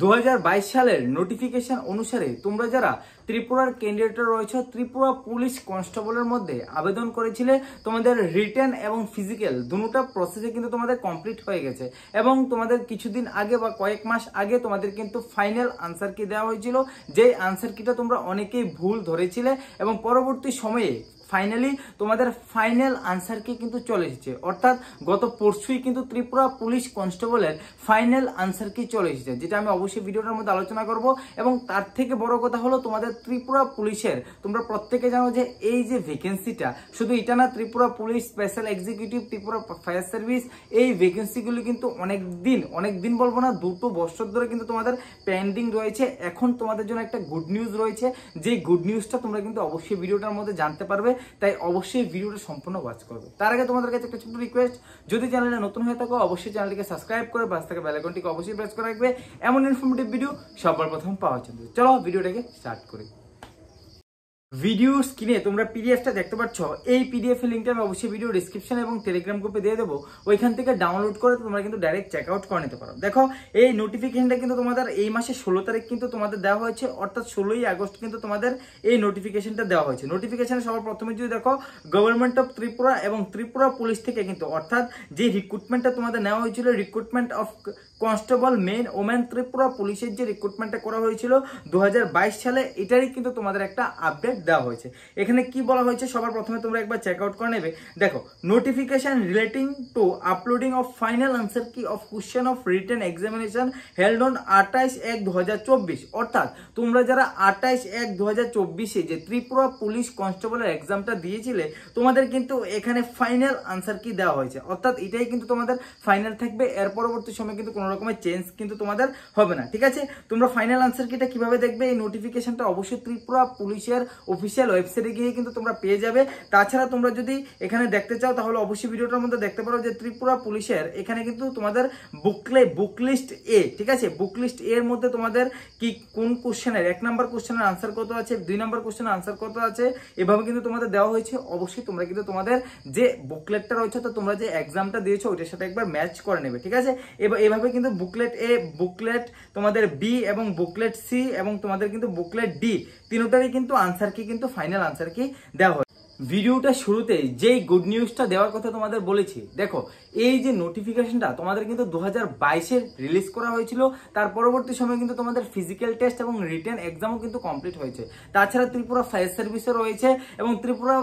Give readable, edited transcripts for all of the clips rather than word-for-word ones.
2022 সালের নোটিফিকেশন অনুসারে তোমরা যারা ত্রিপুরার ক্যান্ডিডেট রয়েছে, ত্রিপুরা পুলিশ কনস্টেবলের মধ্যে আবেদন করেছিলে, তোমাদের রিটেন এবং ফিজিক্যাল দুটোটা প্রসেসে কিন্তু তোমাদের কমপ্লিট হয়ে গেছে এবং তোমাদের কিছুদিন আগে বা কয়েক মাস আগে তোমাদের কিন্তু ফাইনাল আনসার কি দেওয়া হয়েছিল, যে আনসার কিটা তোমরা অনেকেই ভুল ধরেছিলে এবং পরবর্তী সময়ে ফাইনালি তোমাদের ফাইনাল আনসার কি কিন্তু চলে এসেছে। অর্থাৎ গত পরশুই কিন্তু ত্রিপুরা পুলিশ কনস্টেবলের ফাইনাল আনসার কি চলে এসেছে, যেটা আমি অবশ্যই ভিডিওটার মধ্যে আলোচনা করব। এবং তার থেকে বড় কথা হলো তোমাদের ত্রিপুরা পুলিশের, তোমরা প্রত্যেকে জানো যে এই যে ভ্যাকেন্সিটা, শুধু এটা না, Tripura police special executive, Tripura fire service, এই ভ্যাকেন্সিগুলি কিন্তু অনেক দিন বলবো না, 2 বছর ধরে কিন্তু তোমাদের পেন্ডিং রয়েছে। এখন তোমাদের জন্য একটা গুড নিউজ রয়েছে, যে গুড নিউজটা তোমরা কিন্তু অবশ্যই ভিডিওটার মধ্যে জানতে পারবে, তাই অবশ্যই ভিডিওটা সম্পূর্ণ ওয়াচ করবে। তার আগে তোমাদের কাছে একটা ছোট্ট রিকোয়েস্ট, যদি চ্যানেলে নতুন হয়ে থাকো অবশ্যই চ্যানেলটিকে সাবস্ক্রাইব করে পাশে থাকা বেল আইকনটিকে অবশ্যই প্রেস করে রাখবে এমন ইনফরমেটিভ ভিডিও সবার প্রথম পাওয়ার জন্য। চলো ভিডিওটাকে স্টার্ট করি। ভিডিও স্ক্রিনে তোমরা পিডিএফটা দেখতে পাচ্ছ, এই পিডিএফ এর লিংকটা আমি অবশ্যই ভিডিও ডেসক্রিপশন এবং টেলিগ্রাম গ্রুপে দিয়ে দেবো, ওইখান থেকে ডাউনলোড করে তোমরা কিন্তু ডাইরেক্ট চেক আউট করে নিতে পারো। দেখো, এই নোটিফিকেশনটা কিন্তু তোমাদের এই মাসের 16 তারিখ কিন্তু তোমাদের দেওয়া হয়েছে, অর্থাৎ 16ই আগস্ট কিন্তু তোমাদের এই নোটিফিকেশনটা দেওয়া হয়েছে। নোটিফিকেশনে সবার প্রথমে যদি দেখো, গভর্নমেন্ট অফ ত্রিপুরা এবং ত্রিপুরা পুলিশ থেকে কিন্তু, অর্থাৎ যে রিক্রুটমেন্টটা তোমাদের নেওয়া হয়েছিল, recruitment of constable main women Tripura পুলিশের যে রিক্রুটমেন্টটা করা হয়েছিল 2022 সালে, এটারই কিন্তু তোমাদের একটা আপডেট দেওয়া হয়েছে। এখানে কি বলা হয়েছে সবার প্রথমে তোমরা একবার চেক আউট করে নেবে। দেখো, notification relating to uploading of final answer key of question of written examination held on 28/1/2024। অর্থাৎ তোমরা যারা 28/1/2024 যে ত্রিপুরা পুলিশ কনস্টেবলের এক্সামটা দিয়েছিলে, তোমাদের কিন্তু এখানে ফাইনাল আনসার কি দেওয়া হয়েছে। অর্থাৎ এটাই কিন্তু তোমাদের ফাইনাল থাকবে, এর পরবর্তী সময় কিন্তু কোনো রকমের চেঞ্জ কিন্তু তোমাদের হবে না। ঠিক আছে, তোমরা ফাইনাল আনসার কিটা কিভাবে দেখবে, এই নোটিফিকেশনটা অবশ্যই ত্রিপুরা পুলিশের অফিসিয়াল ওয়েবসাইটে গিয়ে কিন্তু তোমরা পেয়ে যাবে। তাছাড়া তোমরা যদি এখানে দেখতে চাও তাহলে অবশ্যই ভিডিওটার মধ্যে দেখতে পারো যে ত্রিপুরা পুলিশের এখানে কিন্তু তোমাদের বুক লিস্ট এ, ঠিক আছে, বুক লিস্ট এর মধ্যে তোমাদের কি কোন কোশ্চেনের 1 নম্বর কোশ্চেনের আনসার কত আছে, 2 নম্বর কোশ্চেনের আনসার কত আছে, এভাবে কিন্তু তোমাদের দেওয়া হয়েছে। অবশ্যই তোমরা কিন্তু তোমাদের যে বুকলেটটা রয়েছে, তো তোমরা যে এক্সামটা দিয়েছো ওইটার সাথে একবার ম্যাচ করে নেবে। ঠিক আছে, এভাবে কিন্তু বুকলেট এ, বুকলেট তোমাদের বি এবং বুকলেট সি এবং তোমাদের কিন্তু বুকলেট ডি, তিনটারই কিন্তু আনসার কি কিন্তু ফাইনাল আনসার কি দেওয়া হয়। ভিডিওটা শুরুতে যেই গুড নিউজটা দেওয়ার কথা তোমাদের বলেছি, দেখো এই যে নোটিফিকেশনটা তোমাদের কিন্তু 2022-এ রিলিজ করা হয়েছিল, তার পরবর্তী সময় কিন্তু তোমাদের ফিজিক্যাল টেস্ট এবং রিটেন এক্সামও কিন্তু কমপ্লিট হয়েছে। তাছাড়া ত্রিপুরা ফায়ার সার্ভিসে রয়েছে এবং ত্রিপুরা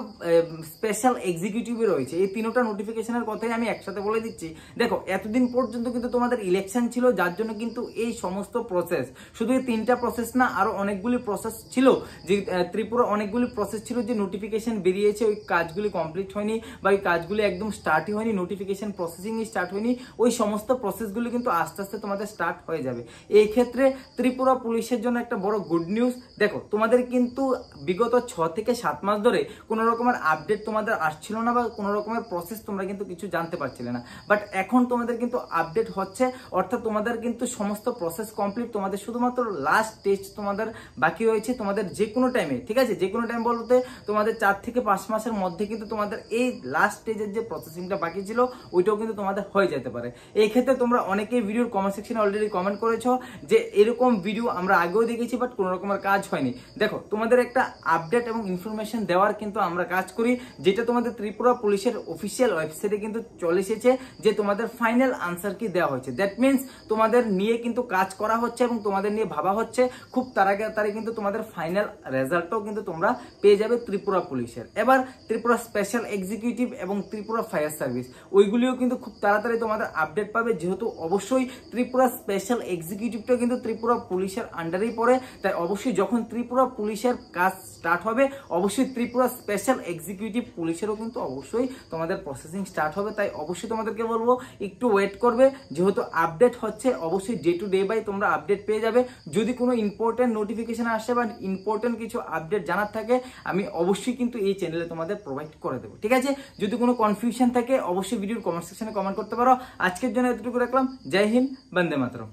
স্পেশাল এক্সিকিউটিভে রয়েছে। এই তিনটা নোটিফিকেশনের কথাই আমি একসাথে বলে দিচ্ছি। দেখো, এতদিন পর্যন্ত কিন্তু তোমাদের ইলেকশন ছিল, যার জন্য কিন্তু এই সমস্ত প্রসেস, শুধু এই 3টা প্রসেস না, আরো অনেকগুলি প্রসেস ছিল, যে ত্রিপুরা অনেকগুলি প্রসেস ছিল, যে নোটিফিকেশন বেরিয়েছে ওই কাজগুলি কমপ্লিট হয়নি বা ওই কাজগুলি একদম স্টার্টই হয়নি, নোটিফিকেশন প্রসেসিং স্টার্ট হয়নি, ওই সমস্ত প্রসেসগুলি কিন্তু আস্তে আস্তে তোমাদের স্টার্ট হয়ে যাবে। এই ক্ষেত্রে ত্রিপুরা পুলিশের জন্য একটা বড় গুড নিউজ। দেখো, তোমাদের কিন্তু বিগত 6 থেকে 7 মাস ধরে কোনো রকমের আপডেট তোমাদের আসছিল না বা কোনো রকমের প্রসেস তোমরা কিন্তু কিছু জানতে পারছিলে না, বাট এখন তোমাদের কিন্তু আপডেট হচ্ছে। অর্থাৎ তোমাদের কিন্তু সমস্ত প্রসেস কমপ্লিট, তোমাদের শুধুমাত্র লাস্ট টেস্ট তোমাদের বাকি রয়েছে। তোমাদের যে কোনো টাইমে, ঠিক আছে, যে কোনো টাইম বলতে তোমাদের 4 থেকে 5 মাসের মধ্যে কিন্তু তোমাদের এই লাস্ট স্টেজের যে প্রসেসিংটা বাকি ছিল ওইটাও কিন্তু তোমাদের হয়ে যেতে পারে। এই ক্ষেত্রে তোমরা অনেকেই ভিডিওর কমেন্ট সেকশনে অলরেডি কমেন্ট করেছো যে এরকম ভিডিও আমরা আগেও দেখেছি বাট কোনো রকমের কাজ হয়নি। দেখো, তোমাদের একটা আপডেট এবং ইনফরমেশন দেওয়ার কিন্তু আমরা কাজ করি, যেটা তোমাদের ত্রিপুরা পুলিশের অফিসিয়াল ওয়েবসাইটে কিন্তু চলে এসেছে, যে তোমাদের ফাইনাল আনসার কি দেওয়া হয়েছে। দ্যাট মিনস তোমাদের নিয়ে কিন্তু কাজ করা হচ্ছে এবং তোমাদের নিয়ে ভাবা হচ্ছে, খুব তাড়াতাড়ি কিন্তু তোমাদের ফাইনাল রেজাল্টটাও কিন্তু তোমরা পেয়ে যাবে ত্রিপুরা পুলিশের। এবার ত্রিপুরা স্পেশাল এক্সিকিউটিভ এবং ত্রিপুরা ফায়ার সার্ভিস, ওইগুলিও কিন্তু খুব তাড়াতাড়ি তোমাদের আপডেট পাবে, যেহেতু অবশ্যই ত্রিপুরা স্পেশাল এক্সিকিউটিভটা কিন্তু ত্রিপুরা পুলিশের আন্ডারেই পড়ে। তাই অবশ্যই যখন ত্রিপুরা পুলিশের কাজ স্টার্ট হবে, অবশ্যই ত্রিপুরা স্পেশাল এক্সিকিউটিভ পুলিশেরও কিন্তু অবশ্যই তোমাদের প্রসেসিং স্টার্ট হবে। তাই অবশ্যই তোমাদেরকে বলবো একটু ওয়েট করবে, যেহেতু আপডেট হচ্ছে। অবশ্যই ডে টু ডে বাই তোমরা আপডেট পেয়ে যাবে। যদি কোনো ইম্পর্টেন্ট নোটিফিকেশন আসে বা ইম্পর্টেন্ট কিছু আপডেট জানার থাকে, আমি অবশ্যই কিন্তু এই চ্যানেলে তোমাদের প্রোভাইড করে দেবো। ঠিক আছে, যদি কোনো কনফিউশন থাকে অবশ্যই ভিডিওর কমেন্ট সেকশনে কমেন্ট করতে পারো। আজকের জন্য এতটুকু রাখলাম। জয় হিন্দ, বন্দে মাতরম।